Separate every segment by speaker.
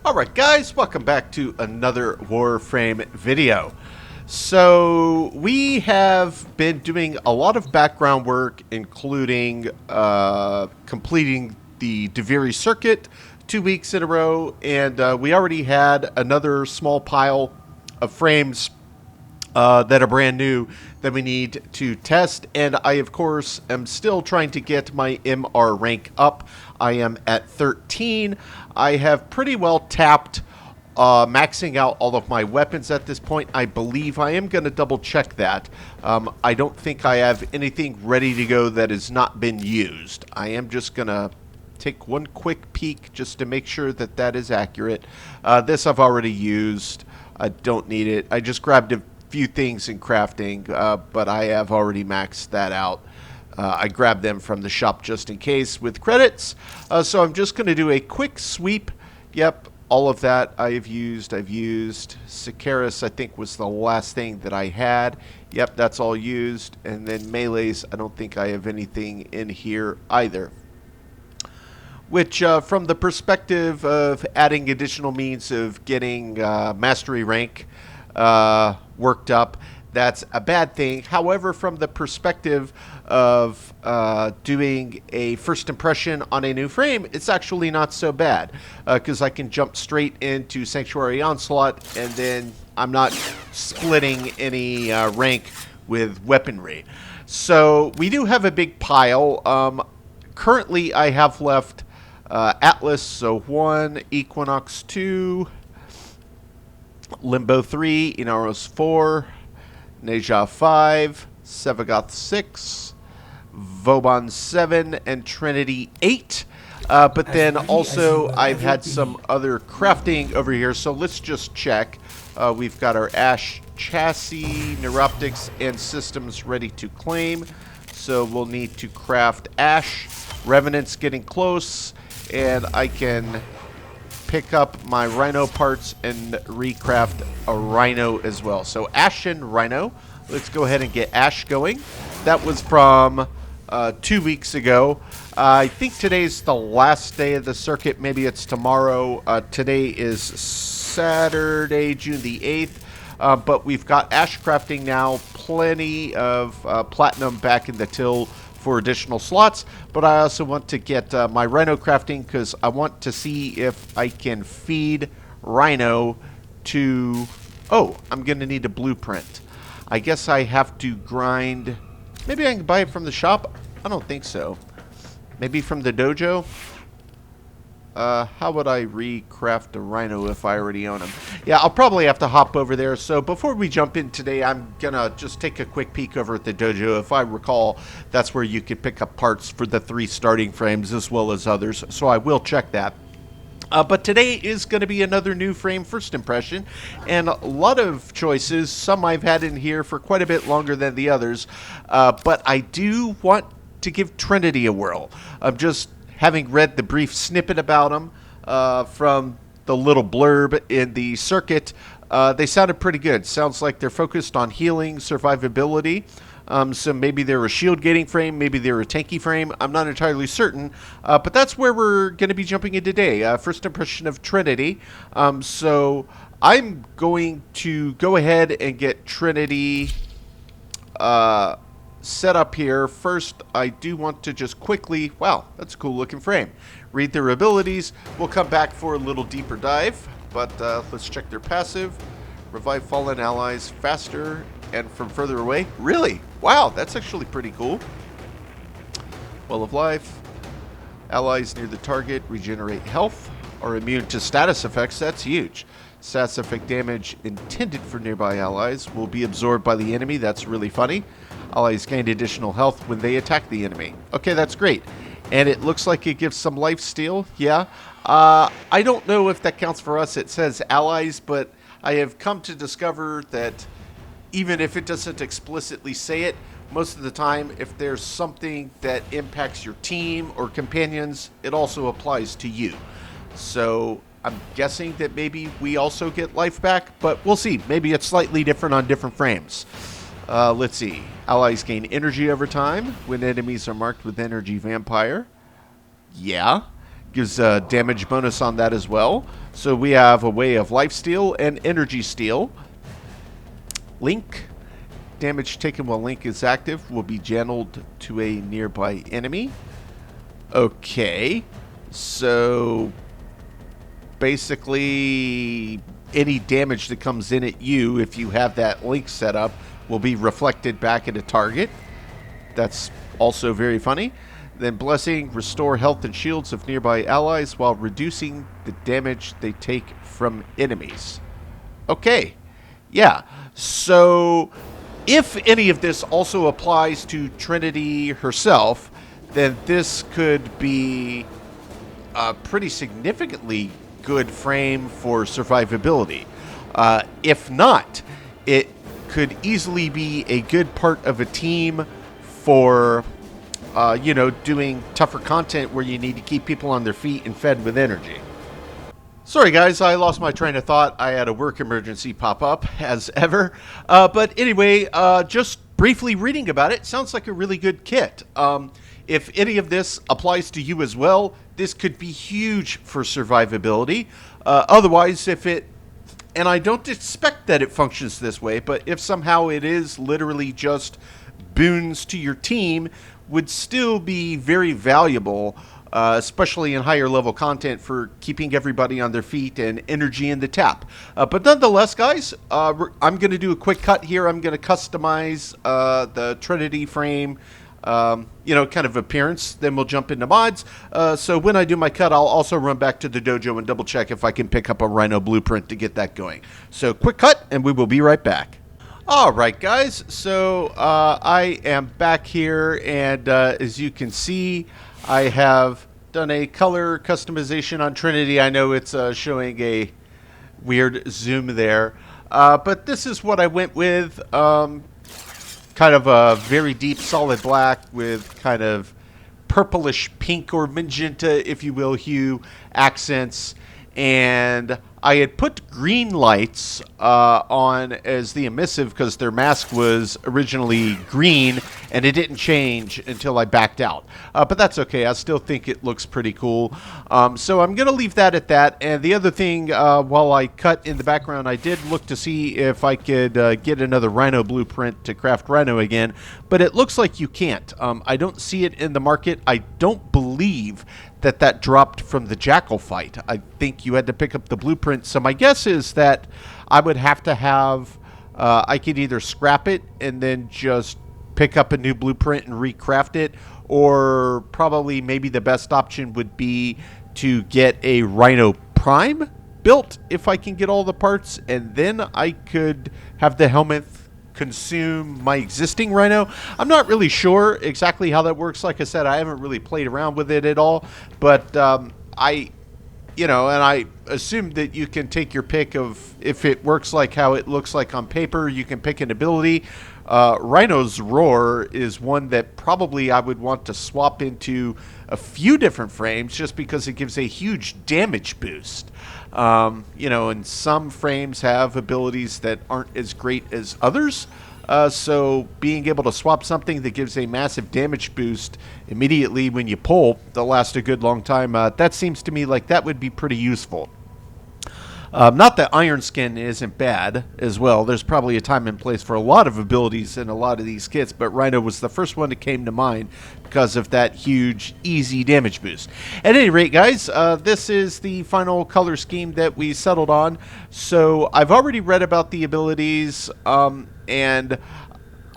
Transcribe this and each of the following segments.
Speaker 1: Alright guys, welcome back to another Warframe video. So we have been doing a lot of background work, including completing the Duviri circuit 2 weeks in a row, and we already had another small pile of frames that are brand new that we need to test. And I, of course, am still trying to get my MR rank up. I am at 13. I have pretty well tapped maxing out all of my weapons at this point. I believe I am going to double check that. I don't think I have anything ready to go that has not been used. I am just going to take one quick peek just to make sure that that is accurate. This I've already used. I don't need it. I just grabbed a few things in crafting, but I have already maxed that out. I grabbed them from the shop just in case with credits. So I'm just going to do a quick sweep. Yep, all of that I've used. Sikaris, I think, was the last thing that I had. Yep, that's all used. And then melees, I don't think I have anything in here either. Which, from the perspective of adding additional means of getting mastery rank worked up, that's a bad thing. However, from the perspective of doing a first impression on a new frame, it's actually not so bad, because I can jump straight into Sanctuary Onslaught, and then I'm not splitting any rank with weaponry. So we do have a big pile. Currently, I have left Atlas, so 1, Equinox 2, Limbo 3, Inaros 4, Neja 5, Sevagoth 6, Vauban 7, and Trinity 8. But then also I've had some other crafting over here, so let's just check. We've got our Ash chassis, neuroptics, and systems ready to claim. So we'll need to craft Ash. Revenant's getting close, and I can pick up my Rhino parts and recraft a Rhino as well. So Ash and Rhino. Let's go ahead and get Ash going. That was from 2 weeks ago. I think today's the last day of the circuit. Maybe it's tomorrow. Today is Saturday, June the 8th. But we've got Ash crafting now. Plenty of platinum back in the till for additional slots, but I also want to get my Rhino crafting because I want to see if I can feed Rhino to... Oh, I'm going to need a blueprint. I guess I have to grind... Maybe I can buy it from the shop? I don't think so. Maybe from the dojo? How would I recraft a Rhino if I already own him? Yeah, I'll probably have to hop over there. So before we jump in today, I'm going to just take a quick peek over at the dojo. If I recall, that's where you could pick up parts for the 3 starting frames as well as others. So I will check that. But today is going to be another new frame first impression, and a lot of choices. Some I've had in here for quite a bit longer than the others. But I do want to give Trinity a whirl. I'm just... having read the brief snippet about them from the little blurb in the circuit, they sounded pretty good. Sounds like they're focused on healing, survivability. So maybe they're a shield gating frame, maybe they're a tanky frame. I'm not entirely certain, but that's where we're going to be jumping in today. First impression of Trinity. So I'm going to go ahead and get Trinity set up here. First, I do want to just quickly, wow, that's a cool looking frame. Read their abilities. We'll come back for a little deeper dive, but let's check their passive. Revive fallen allies faster and from further away. Really? Wow, that's actually pretty cool. Well of life. Allies near the target regenerate health, are immune to status effects. That's huge. Status effect damage intended for nearby allies will be absorbed by the enemy. That's really funny. Allies gain additional health when they attack the enemy. Okay, that's great. And it looks like it gives some life steal. Yeah. I don't know if that counts for us. It says allies, but I have come to discover that even if it doesn't explicitly say it, most of the time, if there's something that impacts your team or companions, it also applies to you. So I'm guessing that maybe we also get life back, but we'll see. Maybe it's slightly different on different frames. Let's see. Allies gain energy over time when enemies are marked with energy vampire. Yeah. gives a damage bonus on that as well. So we have a way of life steal and energy steal. Link. Damage taken while Link is active will be channeled to a nearby enemy. Okay. So basically any damage that comes in at you, if you have that Link set up, will be reflected back at a target. That's also very funny. Then Blessing, restore health and shields of nearby allies while reducing the damage they take from enemies. Okay. Yeah. So if any of this also applies to Trinity herself, then this could be a pretty significantly good frame for survivability. If not, it could easily be a good part of a team for, you know, doing tougher content where you need to keep people on their feet and fed with energy. Sorry guys, I lost my train of thought. I had a work emergency pop up, as ever. But anyway, just briefly reading about it, sounds like a really good kit. If any of this applies to you as well, this could be huge for survivability. Otherwise, if it, and I don't expect that it functions this way, but if somehow it is literally just boons to your team, would still be very valuable, especially in higher level content for keeping everybody on their feet and energy in the tap. But nonetheless, guys, I'm going to do a quick cut here. I'm going to customize the Trinity frame, you know, kind of appearance. Then we'll jump into mods. So when I do my cut, I'll also run back to the dojo and double check if I can pick up a Rhino blueprint to get that going. So quick cut, and we will be right back. All right, guys. So I am back here, and as you can see, I have done a color customization on Trinity. I know it's showing a weird zoom there, but this is what I went with. Kind of a very deep solid black with kind of purplish pink or magenta, if you will, hue accents. And I had put green lights on as the emissive because their mask was originally green and it didn't change until I backed out. But that's okay. I still think it looks pretty cool. So I'm going to leave that at that. And the other thing, while I cut in the background, I did look to see if I could get another Rhino blueprint to craft Rhino again. But it looks like you can't. I don't see it in the market. I don't believe that dropped from the Jackal fight. I think you had to pick up the blueprint. So my guess is that I would have to have, I could either scrap it and then just pick up a new blueprint and recraft it, or probably maybe the best option would be to get a Rhino Prime built if I can get all the parts, and then I could have the helmet consume my existing Rhino. I'm not really sure exactly how that works. Like I said, I haven't really played around with it at all, but you know, and I assume that you can take your pick of if it works like how it looks like on paper. You can pick an ability. Rhino's Roar is one that probably I would want to swap into a few different frames just because it gives a huge damage boost. You know, and some frames have abilities that aren't as great as others. So being able to swap something that gives a massive damage boost immediately when you pull, that'll last a good long time, that seems to me like that would be pretty useful. Not that Iron Skin isn't bad as well. There's probably a time and place for a lot of abilities in a lot of these kits, but Rhino was the first one that came to mind because of that huge, easy damage boost. At any rate, guys, this is the final color scheme that we settled on. So I've already read about the abilities, and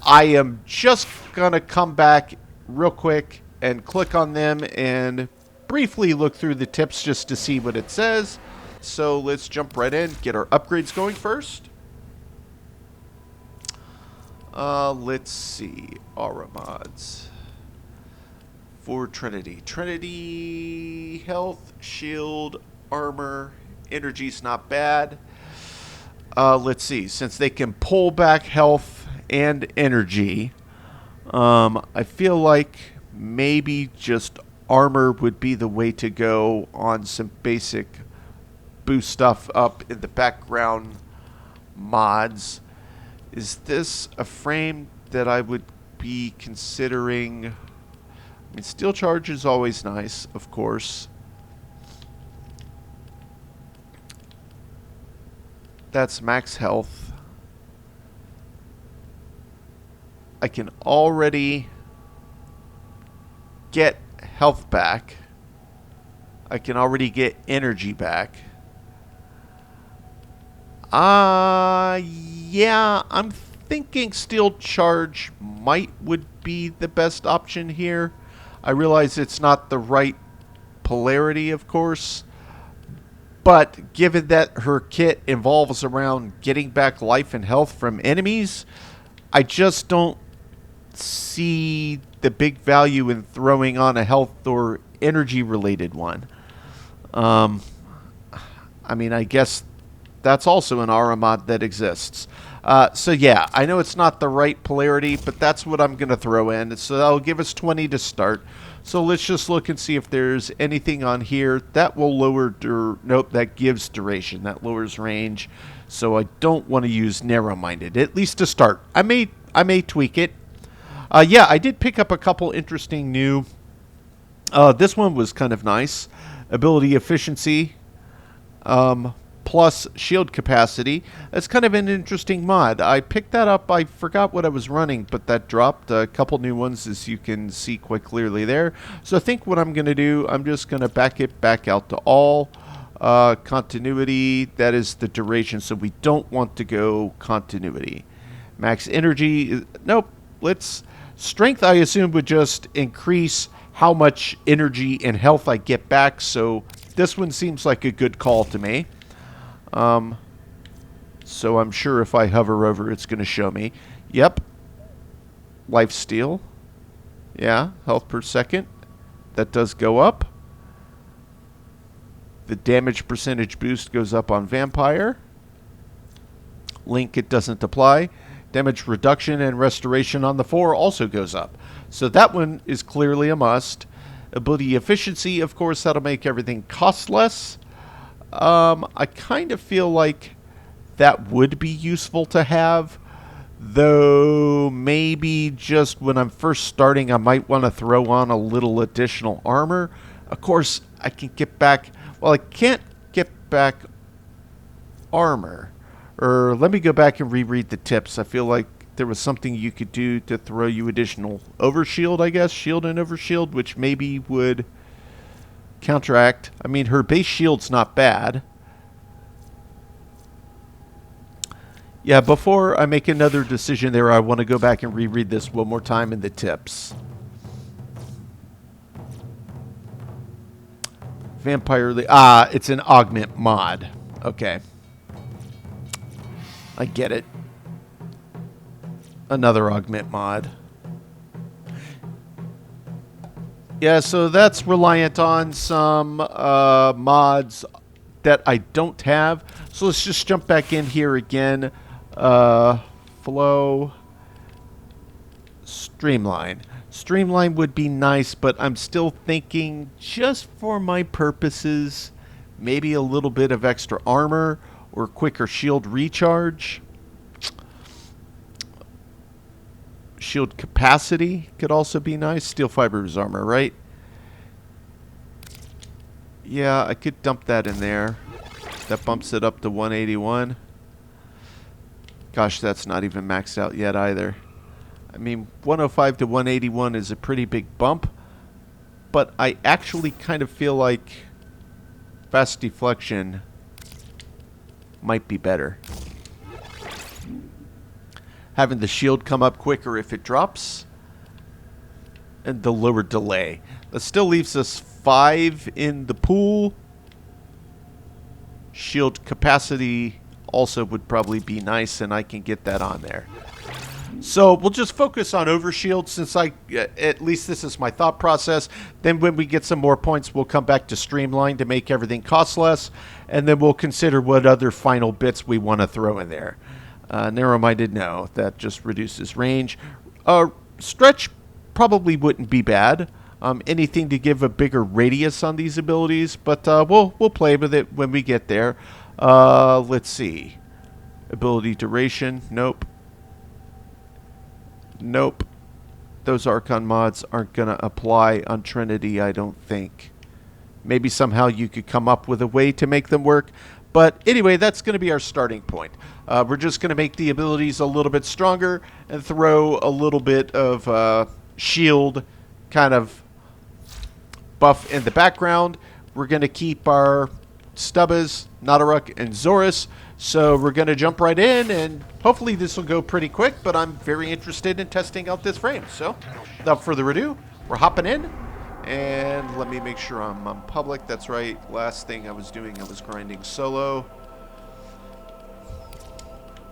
Speaker 1: I am just going to come back real quick and click on them and briefly look through the tips just to see what it says. So let's jump right in, get our upgrades going first. Let's see, aura mods for Trinity. Trinity health, shield, armor, energy's not bad. Let's see, since they can pull back health and energy, I feel like maybe just armor would be the way to go on some basic boost stuff up in the background mods. Is this a frame that I would be considering? I mean, steel charge is always nice, of course. That's max health. I can already get health back. I can already get energy back. Yeah, I'm thinking steel charge would be the best option here. I realize it's not the right polarity, of course, but given that her kit involves around getting back life and health from enemies, I just don't see the big value in throwing on a health or energy related one. I mean, I guess that's also an aura mod that exists. So yeah, I know it's not the right polarity, but that's what I'm going to throw in. So that'll give us 20 to start. So let's just look and see if there's anything on here that will lower... Nope, that gives duration. That lowers range. So I don't want to use narrow-minded, at least to start. I may tweak it. Yeah, I did pick up a couple interesting new... this one was kind of nice. Ability efficiency. Plus shield capacity. That's kind of an interesting mod. I picked that up. I forgot what I was running, but that dropped. A couple new ones, as you can see quite clearly there. So I think what I'm going to do, I'm just going to back it back out to all. Continuity, that is the duration, so we don't want to go continuity. Max energy, nope. Let's... Strength, I assume, would just increase how much energy and health I get back, so this one seems like a good call to me. So I'm sure if I hover over, it's going to show me. Yep. Life steal. Yeah, health per second. That does go up. The damage percentage boost goes up on Vampire. Link, it doesn't apply. Damage reduction and restoration on the 4 also goes up. So that one is clearly a must. Ability efficiency, of course, that'll make everything cost less. I kind of feel like that would be useful to have, though maybe just when I'm first starting I might want to throw on a little additional armor. Of course, I can get back... Well, I can't get back armor. Or let me go back and reread the tips. I feel like there was something you could do to throw you additional overshield, I guess. Shield and overshield, which maybe would... counteract. I mean, her base shield's not bad. Yeah, before I make another decision there, I want to go back and reread this one more time in the tips. Vampire... it's an augment mod. Okay. I get it. Another augment mod. Yeah, so that's reliant on some mods that I don't have. So let's just jump back in here again. Flow. Streamline. Streamline would be nice, but I'm still thinking, just for my purposes, maybe a little bit of extra armor or quicker shield recharge. Shield capacity could also be nice. Steel fibers armor, right? Yeah, I could dump that in there. That bumps it up to 181. Gosh, that's not even maxed out yet either. I mean, 105 to 181 is a pretty big bump, but I actually kind of feel like fast deflection might be better. Having the shield come up quicker if it drops, and the lower delay. That still leaves us 5 in the pool. Shield capacity also would probably be nice, and I can get that on there. So we'll just focus on overshield, since at least this is my thought process. Then when we get some more points, we'll come back to streamline to make everything cost less, and then we'll consider what other final bits we want to throw in there. Narrow-minded, no. That just reduces range. Stretch probably wouldn't be bad. Anything to give a bigger radius on these abilities, but we'll play with it when we get there. Let's see. Ability duration, nope. Nope. Those Archon mods aren't going to apply on Trinity, I don't think. Maybe somehow you could come up with a way to make them work, But anyway, that's going to be our starting point. We're just going to make the abilities a little bit stronger and throw a little bit of shield kind of buff in the background. We're going to keep our Stubbas, Nadaruk, and Zorus. So we're going to jump right in, and hopefully this will go pretty quick, but I'm very interested in testing out this frame. So without further ado, we're hopping in. And let me make sure I'm on public. That's right. Last thing I was doing, I was grinding solo.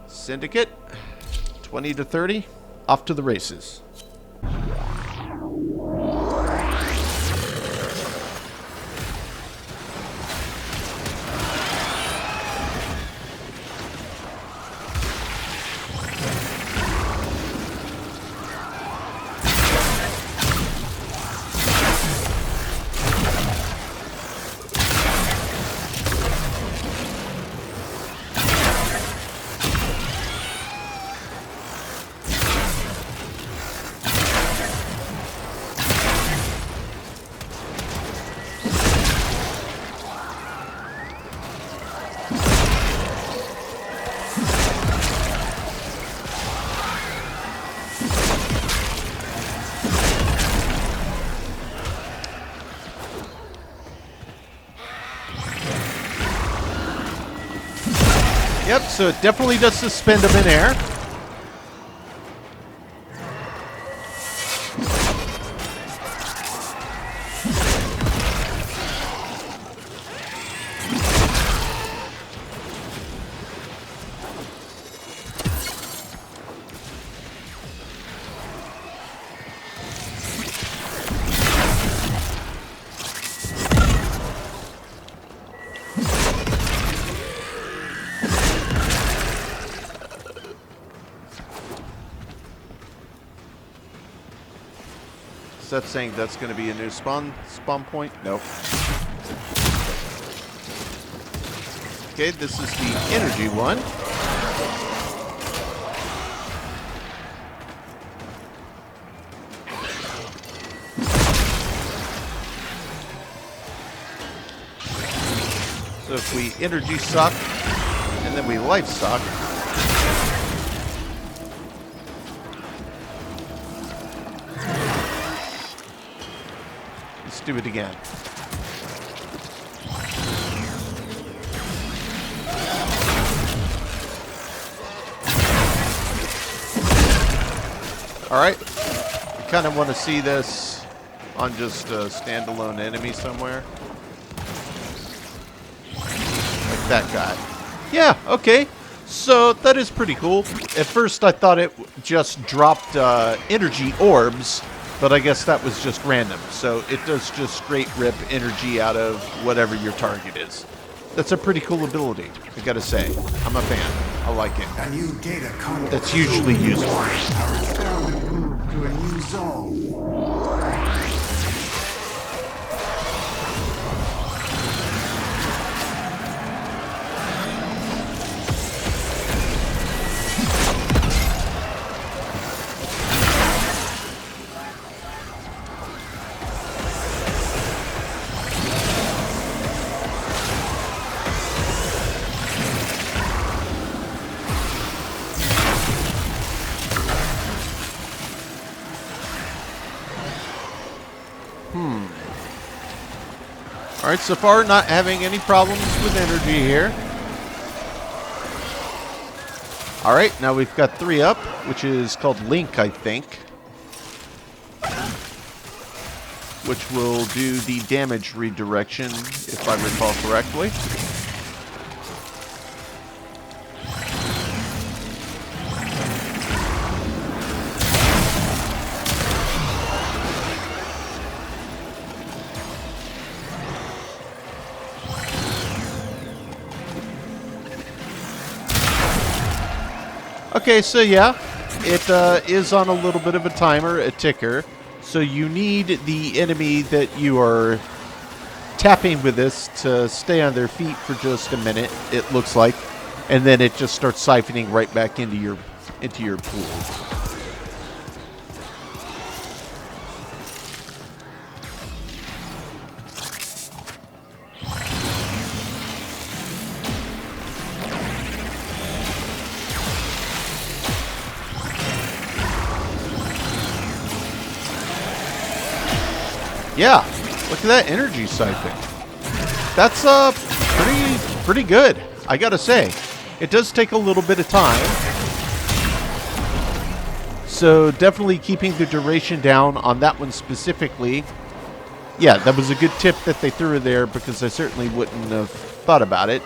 Speaker 1: Syndicate, 20 to 30, off to the races. Yep, so it definitely does suspend them in air. Is that saying that's going to be a new spawn point? Nope. Okay, this is the energy one. So if we energy suck and then we life suck, let's do it again. Alright, I kind of want to see this on just a standalone enemy somewhere. Like that guy. Yeah, okay. So that is pretty cool. At first I thought it just dropped energy orbs, but I guess that was just random. So it does just straight rip energy out of whatever your target is. That's a pretty cool ability, I gotta say. I'm a fan. I like it.
Speaker 2: A new data
Speaker 1: That's usually useful.
Speaker 2: Our experiment moved to a new zone.
Speaker 1: Alright, so far not having any problems with energy here. Alright, now we've got 3 up, which is called Link, I think. Which will do the damage redirection, if I recall correctly. Okay, so yeah, it is on a little bit of a timer, a ticker. So you need the enemy that you are tapping with this to stay on their feet for just a minute, it looks like. And then it just starts siphoning right back into your pool. Yeah, look at that energy siphon. That's pretty good, I gotta say. It does take a little bit of time. So definitely keeping the duration down on that one specifically. Yeah, that was a good tip that they threw there because I certainly wouldn't have thought about it.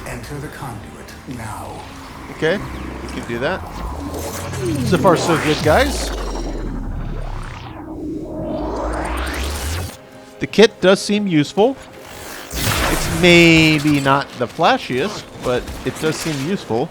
Speaker 2: Enter the conduit now.
Speaker 1: Okay, we can do that. So far, so good, guys. The kit does seem useful. It's maybe not the flashiest, but it does seem useful.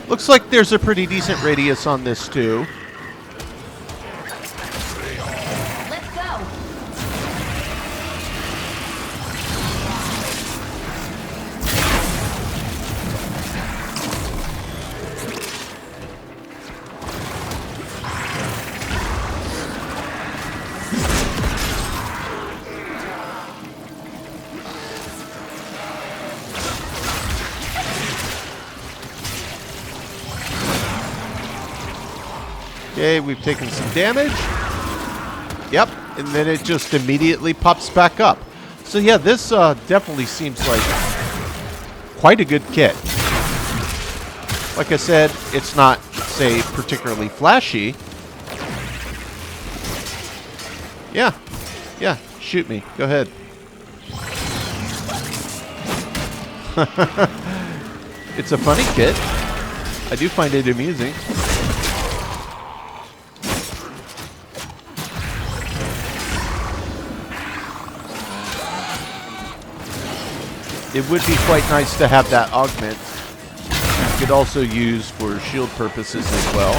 Speaker 1: Looks like there's a pretty decent radius on this too.
Speaker 3: Let's go.
Speaker 1: Okay, we've taken some damage. Yep, and then it just immediately pops back up. So yeah, this definitely seems like quite a good kit. Like I said, it's not, say, particularly flashy. Yeah, shoot me. Go ahead. It's a funny kit. I do find it amusing. It would be quite nice to have that augment. You could also use for shield purposes as well.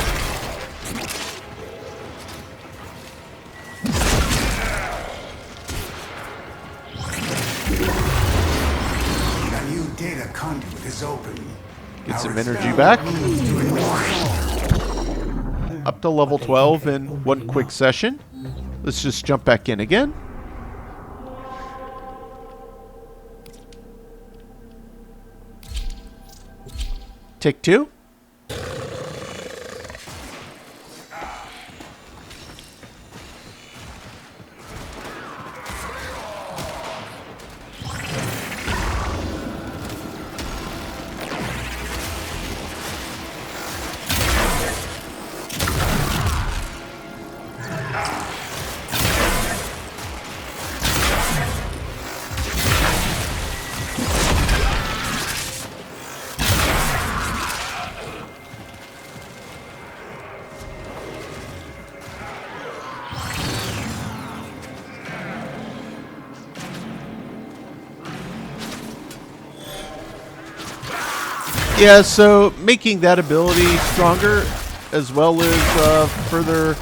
Speaker 2: The new data conduit is open.
Speaker 1: Get some
Speaker 2: Our
Speaker 1: energy back.
Speaker 2: experiment moves to a new zone.
Speaker 1: Up to level 12 in one quick session. Let's just jump back in again. Take two. Yeah, so making that ability stronger as well as further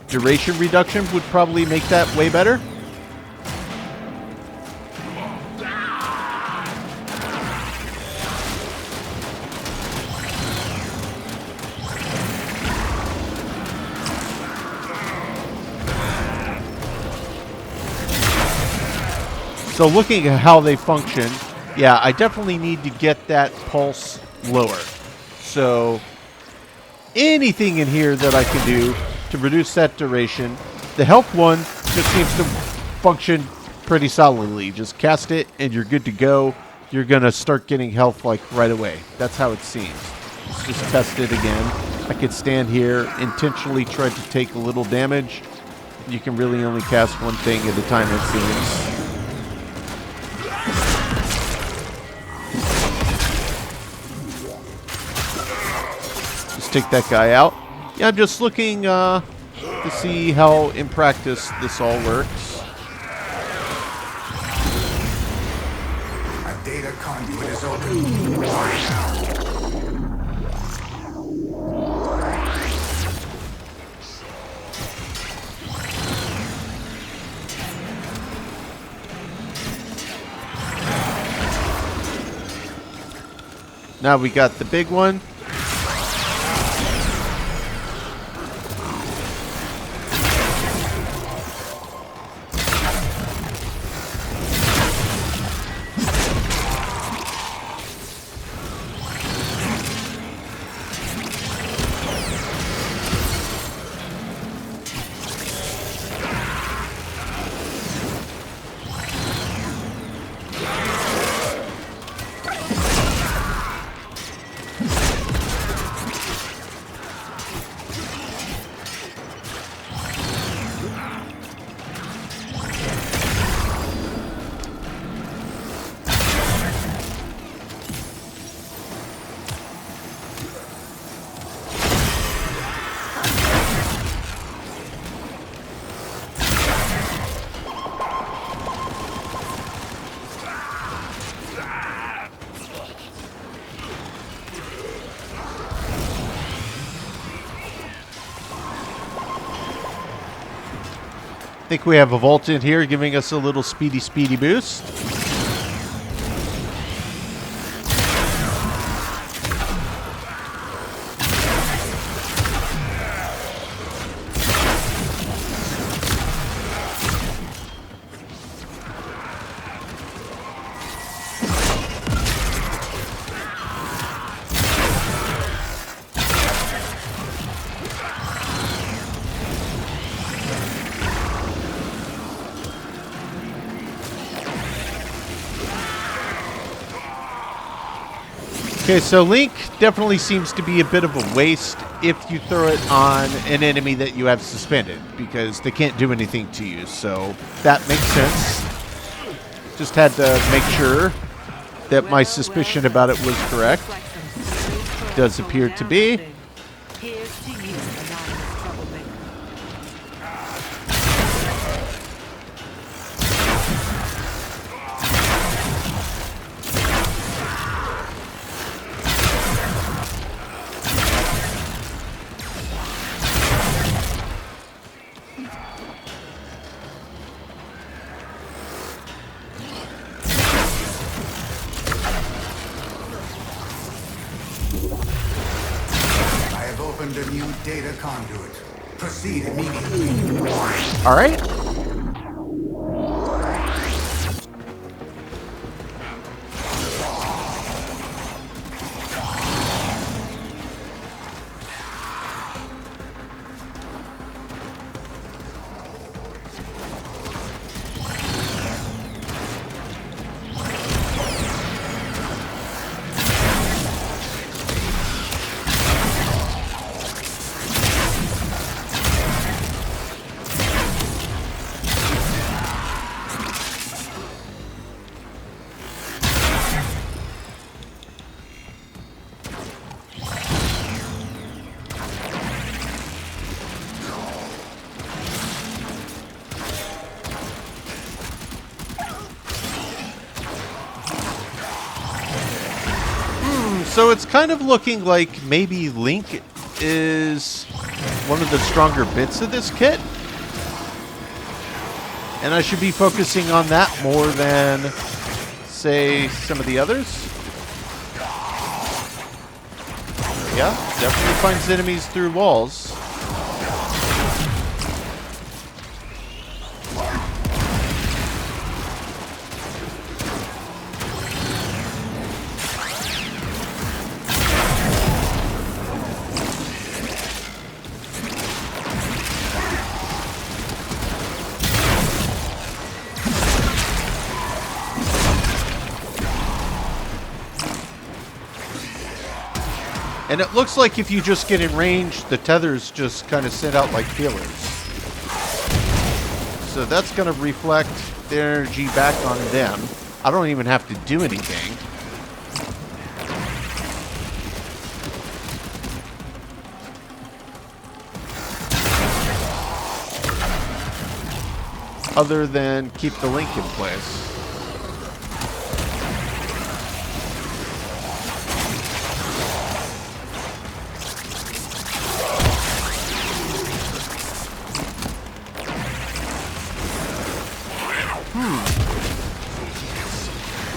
Speaker 1: duration reduction would probably make that way better. So looking at how they function, yeah, I definitely need to get that pulse lower. So anything in here that I can do to reduce that duration. The health one just seems to function pretty solidly. Just cast it and you're good to go. You're going to start getting health like right away. That's how it seems. Let's just test it again. I could stand here, intentionally try to take a little damage. You can really only cast one thing at a time, it seems. Just take that guy out. Yeah, I'm just looking to see how in practice this all works.
Speaker 2: A data conduit is open right now.
Speaker 1: Now we got the big one. I think we have a vault in here giving us a little speedy boost. Okay, so Link definitely seems to be a bit of a waste if you throw it on an enemy that you have suspended, because they can't do anything to you, so that makes sense. Just had to make sure that my suspicion about it was correct. Does appear to be.
Speaker 4: Here's to you, anonymous troublemaker.
Speaker 2: Opened a new data conduit. Proceed immediately.
Speaker 1: All right. So it's kind of looking like maybe Link is one of the stronger bits of this kit. And I should be focusing on that more than, say, some of the others. Yeah, definitely finds enemies through walls. And it looks like if you just get in range, the tethers just kind of send out like feelers. So that's going to reflect the energy back on them. I don't even have to do anything. Other than keep the link in place.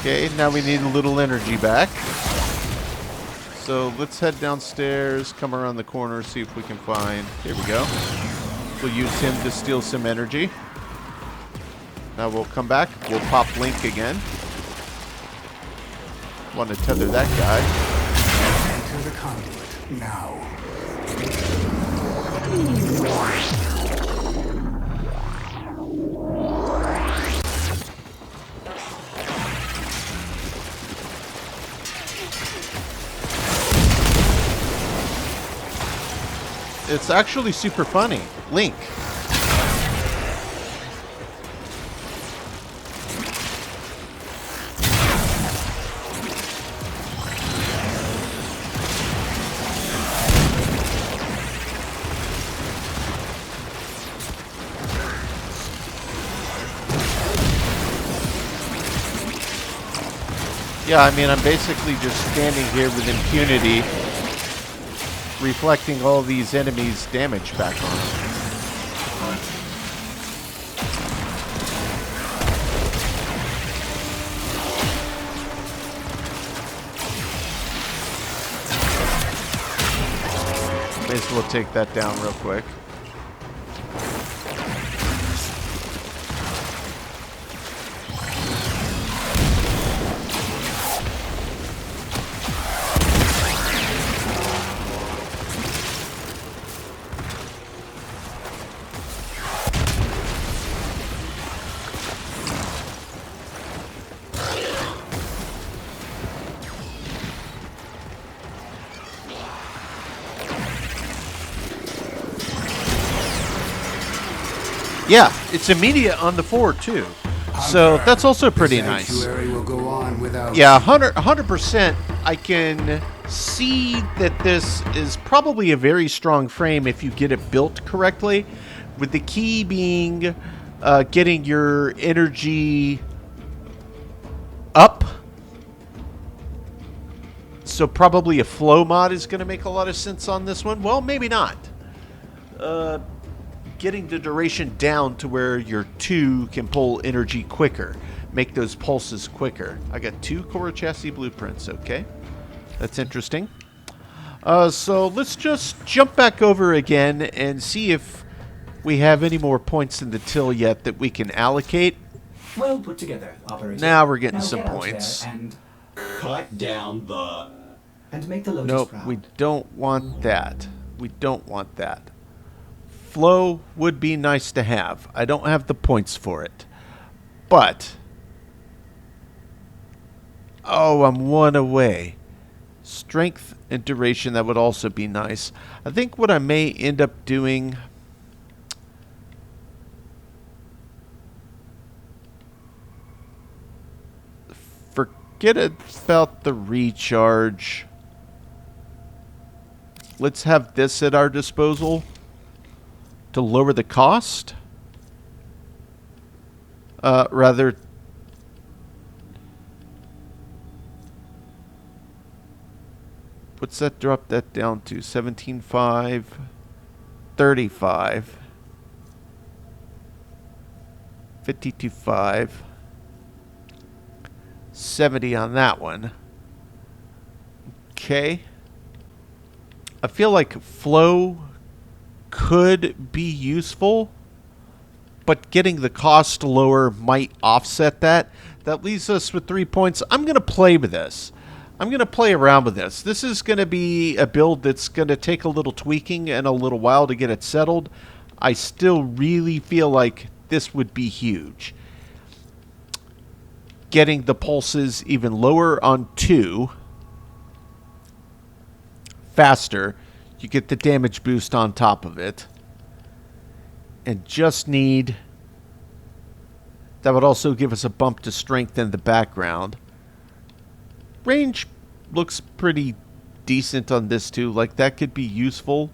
Speaker 1: Okay, now we need a little energy back. So let's head downstairs, come around the corner, see if we can find... Here we go. We'll use him to steal some energy. Now we'll come back. We'll pop Link again. Want to tether that guy.
Speaker 2: Enter the conduit now.
Speaker 1: It's actually super funny. Link. Yeah, I mean, I'm basically just standing here with impunity, reflecting all these enemies' damage back on them. May as well take that down real quick. Yeah, it's immediate on the 4 too. So that's also pretty nice.
Speaker 2: Will go on without
Speaker 1: Yeah, 100%. I can see that this is probably a very strong frame if you get it built correctly, with the key being getting your energy up. So probably a flow mod is going to make a lot of sense on this one. Well, maybe not. Getting the duration down to where your 2 can pull energy quicker. Make those pulses quicker. I got 2 core chassis blueprints, okay. That's interesting. So let's just jump back over again and see if we have any more points in the till yet that we can allocate.
Speaker 5: Well put together, operator.
Speaker 1: Now we're getting
Speaker 5: Now
Speaker 1: some
Speaker 5: get out
Speaker 1: points.
Speaker 5: there and
Speaker 6: Cut down the...
Speaker 5: and make the Lotus
Speaker 1: Nope,
Speaker 5: proud.
Speaker 1: we don't want that. We don't want that. Flow would be nice to have. I don't have the points for it. But... oh, I'm 1 away. Strength and duration, that would also be nice. I think what I may end up doing... forget about the recharge. Let's have this at our disposal to lower the cost. Rather... what's that? Drop that down to 17.5, 35, 52.5, 70 on that one. Okay. I feel like flow could be useful, but getting the cost lower might offset that. That leaves us with 3 points. I'm going to play with this. I'm going to play around with this. This is going to be a build that's going to take a little tweaking and a little while to get it settled. I still really feel like this would be huge. Getting the pulses even lower on 2. faster. You get the damage boost on top of it. And just need... That would also give us a bump to strength in the background. Range looks pretty decent on this too. Like, that could be useful.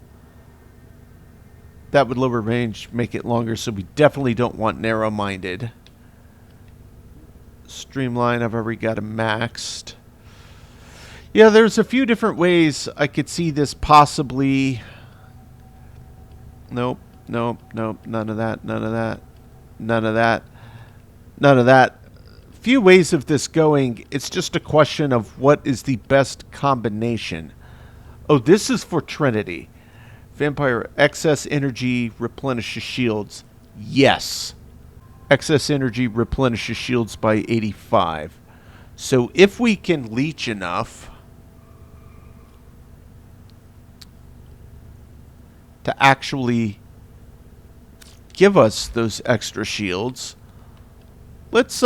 Speaker 1: That would lower range, make it longer, so we definitely don't want narrow-minded. Streamline, I've already got him maxed. Yeah, there's a few different ways I could see this possibly... Nope, nope, nope, none of that, none of that, none of that, none of that. Few ways of this going. It's just a question of what is the best combination. Oh, this is for Trinity. Vampire excess energy replenishes shields. Yes. Excess energy replenishes shields by 85. So if we can leech enough to actually give us those extra shields, let's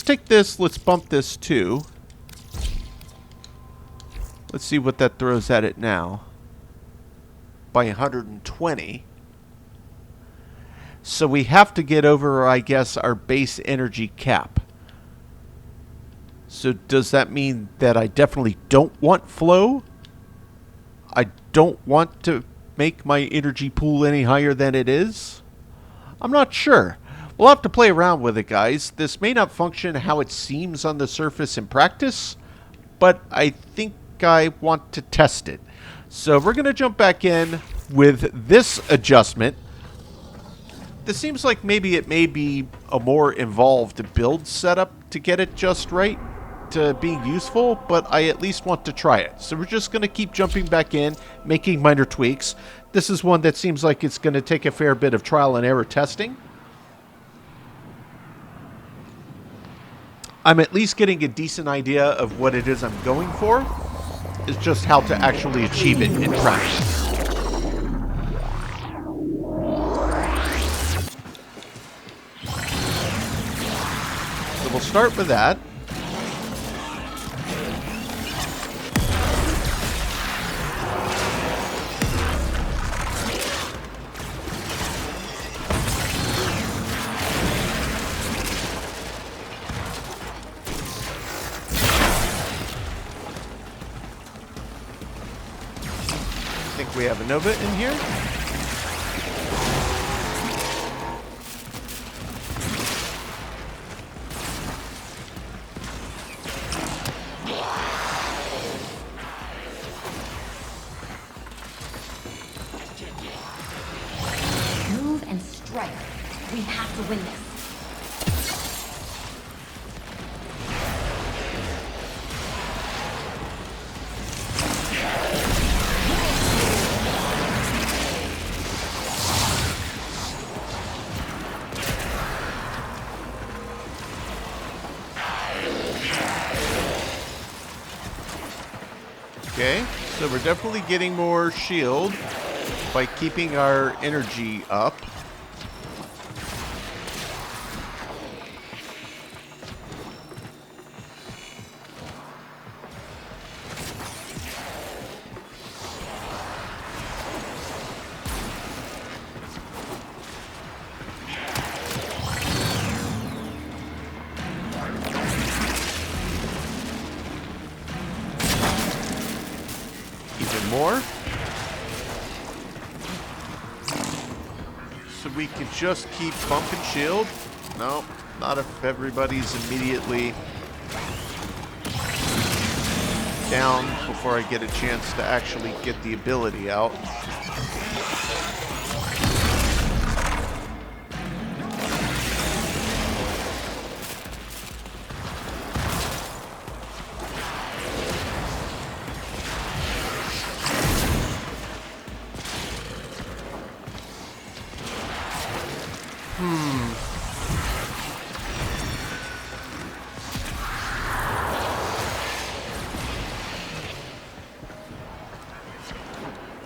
Speaker 1: take this, let's bump this too. Let's see what that throws at it now. By 120. So we have to get over, I guess, our base energy cap. So does that mean that I definitely don't want flow? I don't want to make my energy pool any higher than it is? I'm not sure. We'll have to play around with it, guys. This may not function how it seems on the surface in practice, but I think I want to test it. So we're going to jump back in with this adjustment. This seems like maybe it may be a more involved build setup to get it just right to being useful, but I at least want to try it. So we're just going to keep jumping back in, making minor tweaks. This is one that seems like it's going to take a fair bit of trial and error testing. I'm at least getting a decent idea of what it is I'm going for. It's just how to actually achieve it in practice. So we'll start with that. We have a Nova in here.
Speaker 3: Move and strike. We have to win this.
Speaker 1: Okay, so we're definitely getting more shield by keeping our energy up. More. So we can just keep bumping shield. No, not if everybody's immediately down before I get a chance to actually get the ability out.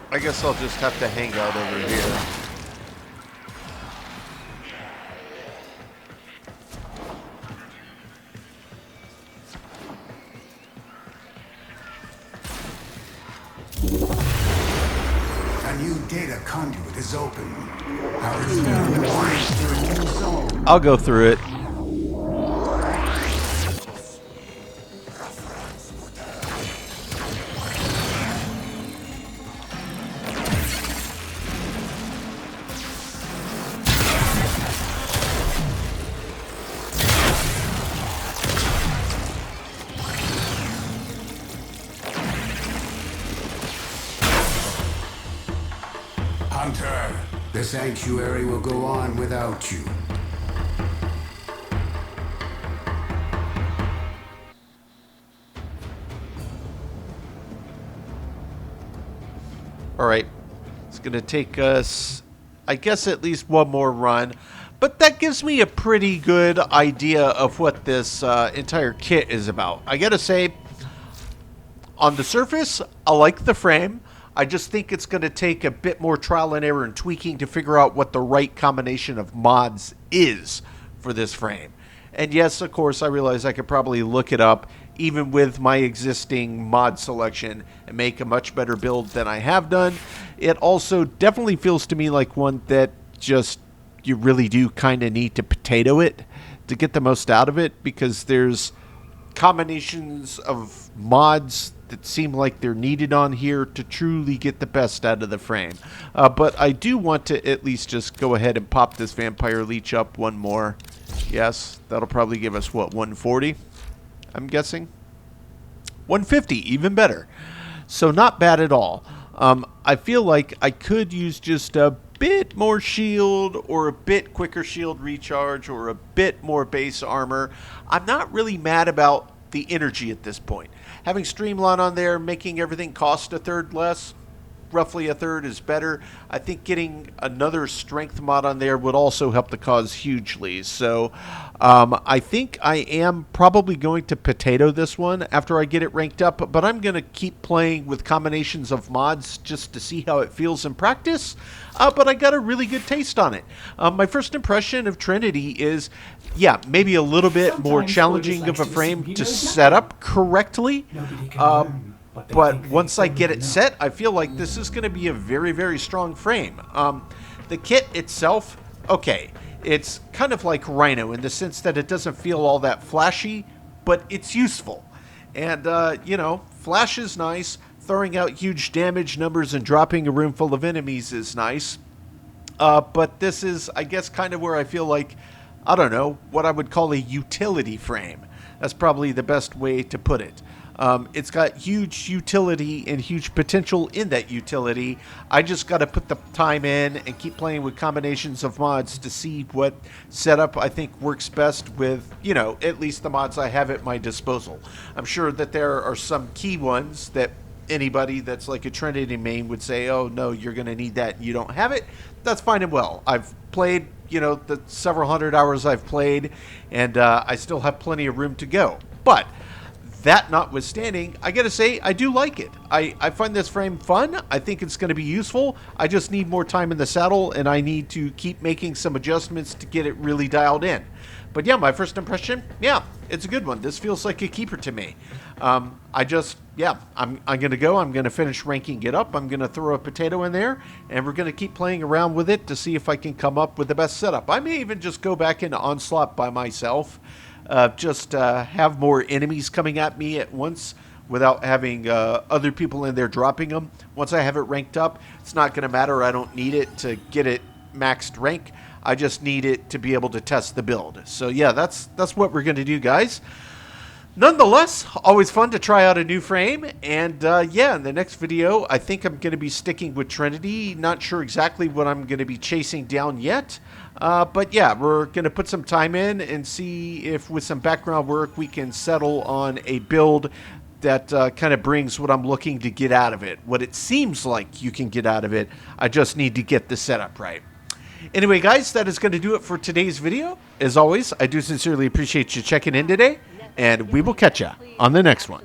Speaker 1: I guess I'll just have to hang out over here.
Speaker 2: A new data conduit is open. Our experiment points to a new zone.
Speaker 1: I'll go through it.
Speaker 2: Hunter, the sanctuary will go on without you.
Speaker 1: All right. It's going to take us, I guess, at least one more run. But that gives me a pretty good idea of what this entire kit is about. I got to say, on the surface, I like the frame. I just think it's going to take a bit more trial and error and tweaking to figure out what the right combination of mods is for this frame. And yes, of course, I realize I could probably look it up, even with my existing mod selection, and make a much better build than I have done. It also definitely feels to me like one that just you really do kind of need to potato it to get the most out of it, because there's combinations of mods that seem like they're needed on here to truly get the best out of the frame. But I do want to at least just go ahead and pop this Vampire Leech up one more. Yes, that'll probably give us, what, 140? I'm guessing? 150, even better. So not bad at all. I feel like I could use just a bit more shield, or a bit quicker shield recharge, or a bit more base armor. I'm not really mad about the energy at this point. Having Streamline on there, making everything cost a third less, roughly a third, is better. I think getting another strength mod on there would also help the cause hugely. So I think I am probably going to potato this one after I get it ranked up, but I'm going to keep playing with combinations of mods just to see how it feels in practice. But I got a really good taste on it. My first impression of Trinity is, yeah, maybe a little bit more challenging of a frame to set up correctly. But once I get it set, I feel like this is going to be a very, very strong frame. The kit itself, okay, it's kind of like Rhino in the sense that it doesn't feel all that flashy, but it's useful. And, you know, flash is nice. Throwing out huge damage numbers and dropping a room full of enemies is nice. But this is, I guess, kind of where I feel like, I don't know, what I would call a utility frame. That's probably the best way to put it. It's got huge utility and huge potential in that utility. I just got to put the time in and keep playing with combinations of mods to see what setup I think works best with, you know, at least the mods I have at my disposal. I'm sure that there are some key ones that anybody that's like a Trinity main would say, oh no, you're going to need that and you don't have it. That's fine and well. I've played, you know, the several hundred hours I've played, and I still have plenty of room to go. But that notwithstanding, I gotta say, I do like it. I find this frame fun. I think it's going to be useful. I just need more time in the saddle, and I need to keep making some adjustments to get it really dialed in. But yeah, my first impression, yeah, it's a good one. This feels like a keeper to me. I'm going to go. I'm going to finish ranking it up. I'm going to throw a potato in there, and we're going to keep playing around with it to see if I can come up with the best setup. I may even just go back into Onslaught by myself. Have more enemies coming at me at once without having other people in there dropping them. Once I have it ranked up, it's not going to matter. I don't need it to get it maxed rank. I just need it to be able to test the build. So yeah, that's what we're going to do, guys. Nonetheless, always fun to try out a new frame. And yeah, in the next video, I think I'm going to be sticking with Trinity. Not sure exactly what I'm going to be chasing down yet. But yeah, we're going to put some time in and see if with some background work we can settle on a build that kind of brings what I'm looking to get out of it. What it seems like you can get out of it. I just need to get the setup right. Anyway, guys, that is going to do it for today's video. As always, I do sincerely appreciate you checking in today, and we will catch you on the next one.